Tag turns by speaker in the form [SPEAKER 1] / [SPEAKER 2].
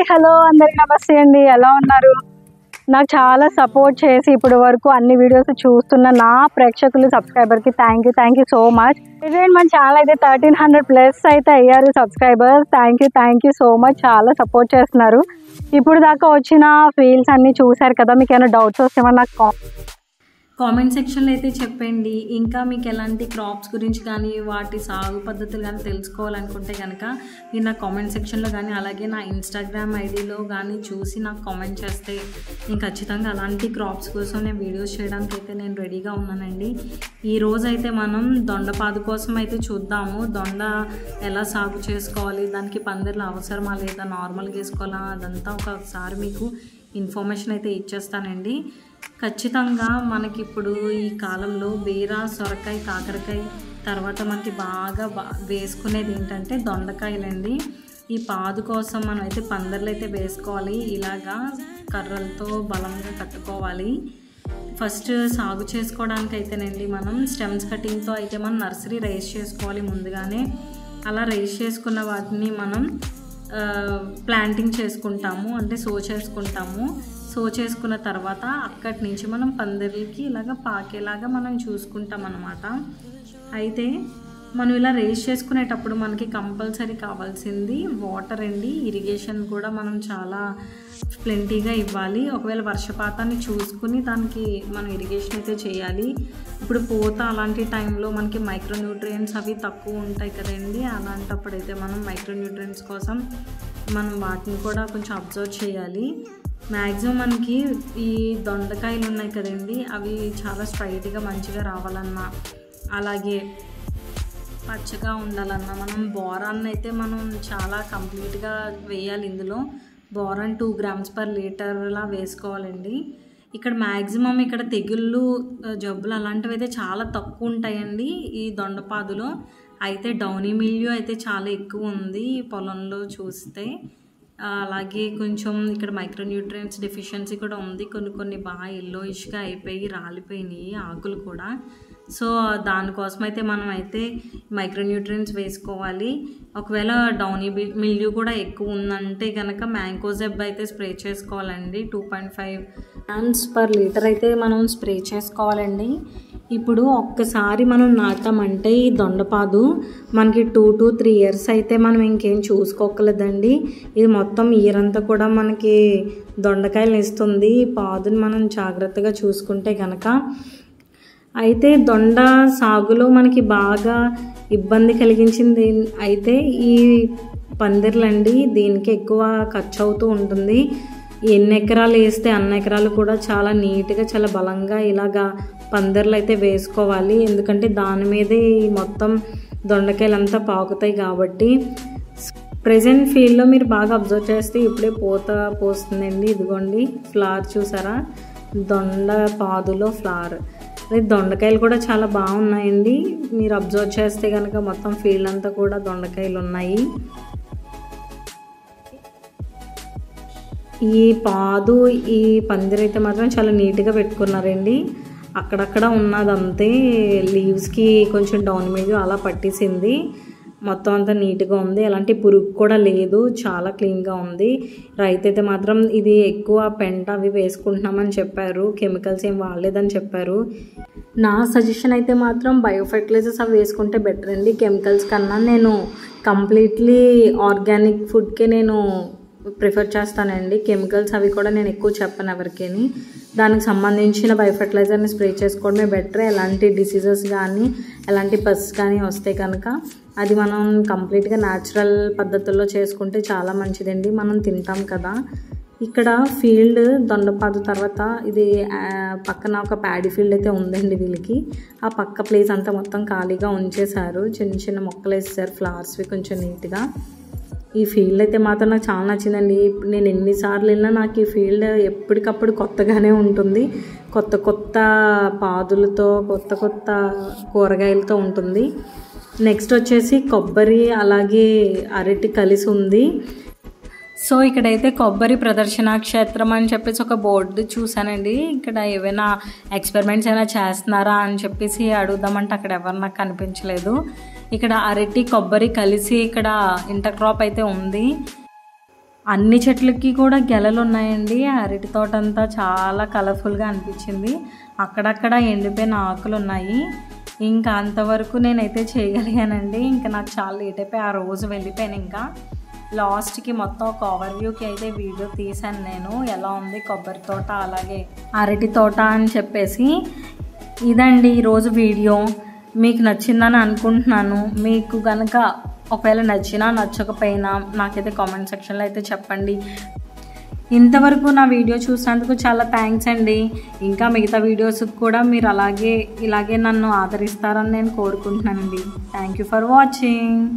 [SPEAKER 1] Hi hello అందరికి నమస్తే అండి. ఎలా ఉన్నారు? నాకు చాలా సపోర్ట్ చేసి ఇప్పుడు వరకు అన్ని వీడియోస్ చూస్తున్న నా ప్రేక్షకులు సబ్స్క్రైబర్కి thank you so much. Present మన ఛానల్ అయితే 1300+ అయితే అయ్యారు subscribers. Thank you so much. చాలా సపోర్ట్ చేస్తున్నారు. ఇప్పుడు దాకా వచ్చిన ఫీల్స్ అన్నీ చూశారు కదా. మీకు ఏమైనా డౌట్స్ వస్తే నాకు
[SPEAKER 2] కామెంట్ సెక్షన్లో అయితే చెప్పండి. ఇంకా మీకు ఎలాంటి క్రాప్స్ గురించి కానీ వాటి సాగు పద్ధతులు కానీ తెలుసుకోవాలనుకుంటే కనుక మీరు నా కామెంట్ సెక్షన్లో కానీ అలాగే నా ఇన్స్టాగ్రామ్ ఐడిలో కానీ చూసి నాకు కామెంట్ చేస్తే నేను ఖచ్చితంగా అలాంటి క్రాప్స్ కోసం నేను వీడియోస్ చేయడానికి అయితే నేను రెడీగా ఉన్నానండి. ఈరోజు అయితే మనం దొండపాదు కోసం అయితే చూద్దాము. దొండ ఎలా సాగు చేసుకోవాలి, దానికి పందిర్లు అవసరమా లేదా నార్మల్గా వేసుకోవాలా, అదంతా ఒకసారి మీకు ఇన్ఫర్మేషన్ అయితే ఇచ్చేస్తానండి. ఖచ్చితంగా మనకి ఇప్పుడు ఈ కాలంలో బీర, సొరకాయ, కాకరకాయ తర్వాత మనకి బాగా వేసుకునేది ఏంటంటే దొండకాయలండి. ఈ పాదు కోసం మనం అయితే పందిర్లు అయితే వేసుకోవాలి. ఇలాగా కర్రలతో బలంగా కట్టుకోవాలి. ఫస్ట్ సాగు చేసుకోవడానికి అయితేనండి మనం స్టెమ్స్ కటింగ్తో అయితే మనం నర్సరీ రైజ్ చేసుకోవాలి ముందుగానే. అలా రైజ్ చేసుకున్న వాటిని మనం ప్లాంటింగ్ చేసుకుంటాము, అంటే సో చేసుకుంటాము. సో చేసుకున్న తర్వాత అక్కడి నుంచి మనం పందిర్లకి ఇలాగ పాకేలాగా మనం చూసుకుంటాం అన్నమాట. అయితే మనం ఇలా రేస్ చేసుకునేటప్పుడు మనకి కంపల్సరీ కావాల్సింది వాటర్ అండి. ఇరిగేషన్ కూడా మనం చాలా ప్లెంటీగా ఇవ్వాలి. ఒకవేళ వర్షపాతాన్ని చూసుకుని దానికి మనం ఇరిగేషన్ అయితే చేయాలి. ఇప్పుడు పూత అలాంటి టైంలో మనకి మైక్రోన్యూట్రియంట్స్ అవి తక్కువ ఉంటాయి కదండి. అలాంటప్పుడైతే మనం మైక్రోన్యూట్రియంట్స్ కోసం మనం వాటిని కూడా కొంచెం అబ్జర్వ్ చేయాలి. మ్యాక్సిమం మనకి ఈ దొండకాయలు ఉన్నాయి కదండి, అవి చాలా స్ట్రైట్గా మంచిగా రావాలన్నా అలాగే పచ్చగా ఉండాలన్నా మనం బోరాన్ని అయితే మనం చాలా కంప్లీట్గా వేయాలి. ఇందులో బోరాన్ 2 grams/L వేసుకోవాలండి. ఇక్కడ మ్యాక్సిమం ఇక్కడ తెగుళ్ళు జబ్బులు అలాంటివి అయితే చాలా తక్కువ ఉంటాయండి ఈ దొండపాదులో. అయితే డౌనీ మిల్యూ అయితే చాలా ఎక్కువ ఉంది ఈ పొలంలో చూస్తే. అలాగే కొంచెం ఇక్కడ మైక్రోన్యూట్రియంట్స్ డెఫిషియన్సీ కూడా ఉంది. కొన్ని బాగా ఎల్లోయిష్గా అయిపోయి రాలిపోయినాయి ఆకులు కూడా. సో దానికోసం అయితే మనం అయితే మైక్రోన్యూట్రియంట్స్ వేసుకోవాలి. ఒకవేళ డౌనీ మిల్యూ కూడా ఎక్కువ ఉందంటే కనుక మ్యాంకోజెబ్ అయితే స్ప్రే చేసుకోవాలండి. 2.5 grams/L అయితే మనం స్ప్రే చేసుకోవాలండి. ఇప్పుడు ఒక్కసారి మనం నాటామంటే ఈ దొండపాదు మనకి 2 to 3 years అయితే మనం ఇంకేం చూసుకోకలేదండి. ఇది మొత్తం ఇయర్ అంతా కూడా మనకి దొండకాయలు ఇస్తుంది. ఈ పాదుని మనం జాగ్రత్తగా చూసుకుంటే కనుక. అయితే దొండ సాగులో మనకి బాగా ఇబ్బంది కలిగించింది అయితే ఈ పందిర్లండి. దీనికి ఎక్కువ ఖర్చు అవుతూ ఉంటుంది. ఎన్ని ఎకరాలు వేస్తే అన్ని ఎకరాలు కూడా చాలా నీట్గా చాలా బలంగా ఇలాగా పందిర్లు అయితే వేసుకోవాలి. ఎందుకంటే దాని మీదే మొత్తం దొండకాయలు అంతా పాకుతాయి కాబట్టి. ప్రజెంట్ ఫీల్డ్లో మీరు బాగా అబ్జర్వ్ చేస్తే ఇప్పుడే పూత పోస్తుందండి. ఇదిగోండి ఫ్లవర్ చూసారా, దొండ పాదులో ఫ్లవర్. దొండకాయలు కూడా చాలా బాగున్నాయండి. మీరు అబ్జర్వ్ చేస్తే కనుక మొత్తం ఫీల్డ్ అంతా కూడా దొండకాయలు ఉన్నాయి. ఈ పాదు ఈ పందిరైతే మాత్రం చాలా నీట్గా పెట్టుకున్నారండి. అక్కడక్కడ ఉన్నదంతే లీవ్స్కి కొంచెం డౌన్ మిల్యూ అలా పట్టేసింది. మొత్తం అంతా నీట్గా ఉంది. ఎలాంటి పురుగు కూడా లేదు, చాలా క్లీన్గా ఉంది. రైతు అయితే మాత్రం ఇది ఎక్కువ పెంట అవి వేసుకుంటున్నామని చెప్పారు, కెమికల్స్ ఏం వాడలేదని చెప్పారు. నా సజెషన్ అయితే మాత్రం బయో ఫెర్టిలైజర్స్ అవి వేసుకుంటే బెటర్ అండి కెమికల్స్ కన్నా. నేను కంప్లీట్లీ ఆర్గానిక్ ఫుడ్కే నేను ప్రిఫర్ చేస్తానండి. కెమికల్స్ అవి కూడా నేను ఎక్కువ చెప్పను ఎవరికని. దానికి సంబంధించిన బయో ఫెర్టిలైజర్ని స్ప్రే చేసుకోవడమే బెటర్. ఎలాంటి డిసీజెస్ కానీ ఎలాంటి పెస్ట్స్ కానీ వస్తే కనుక అది మనం కంప్లీట్గా న్యాచురల్ పద్ధతుల్లో చేసుకుంటే చాలా మంచిదండి. మనం తింటాం కదా. ఇక్కడ ఫీల్డ్ దొండపాదు తర్వాత ఇది పక్కన ఒక ప్యాడీ ఫీల్డ్ అయితే ఉందండి వీళ్ళకి. ఆ పక్క ప్లేస్ అంతా మొత్తం ఖాళీగా ఉంచేశారు. చిన్న చిన్న మొక్కలు వేసేసారు, ఫ్లవర్స్వి కొంచెం నీట్గా. ఈ ఫీల్డ్ అయితే మాత్రం నాకు చాలా నచ్చిందండి. నేను ఎన్నిసార్లు వెళ్ళినా నాకు ఈ ఫీల్డ్ ఎప్పటికప్పుడు కొత్తగానే ఉంటుంది. కొత్త పాదులతో కొత్త కూరగాయలతో ఉంటుంది. నెక్స్ట్ వచ్చేసి కొబ్బరి అలాగే అరటి కలిసి ఉంది. సో ఇక్కడైతే కొబ్బరి ప్రదర్శన క్షేత్రం అని చెప్పేసి ఒక బోర్డు చూసానండి. ఇక్కడ ఏమైనా ఎక్స్పెరిమెంట్స్ ఏమైనా చేస్తున్నారా అని చెప్పేసి అడుగుదామంటే అక్కడ ఎవరు నాకు కనిపించలేదు. ఇక్కడ అరటి కొబ్బరి కలిసి ఇక్కడ ఇంటర్ క్రాప్ అయితే ఉంది. అన్ని చెట్లకి కూడా గెలలు ఉన్నాయండి. అరటి తోట అంతా చాలా కలర్ఫుల్గా అనిపించింది. అక్కడక్కడ ఎండిపోయిన ఆకులు ఉన్నాయి. ఇంకా అంతవరకు నేనైతే చేయగలిగానండి. ఇంకా నాకు చాలా లేట్ అయిపోయి ఆ రోజు వెళ్ళిపోయాను. ఇంకా లాస్ట్కి మొత్తం ఒక ఓవర్ వ్యూకి అయితే వీడియో తీశాను నేను, ఎలా ఉంది కొబ్బరి తోట అలాగే అరటి తోట అని చెప్పేసి. ఇదండి ఈరోజు వీడియో. మీకు నచ్చిందని అనుకుంటున్నాను. మీకు కనుక ఒకవేళ నచ్చినా నచ్చకపోయినా నాకైతే కామెంట్ సెక్షన్లో అయితే చెప్పండి. ఇంతవరకు నా వీడియో చూసినందుకు చాలా థ్యాంక్స్ అండి. ఇంకా మిగతా వీడియోస్కి కూడా మీరు ఇలాగే నన్ను ఆదరిస్తారని నేను కోరుకుంటున్నానండి. Thank you for watching.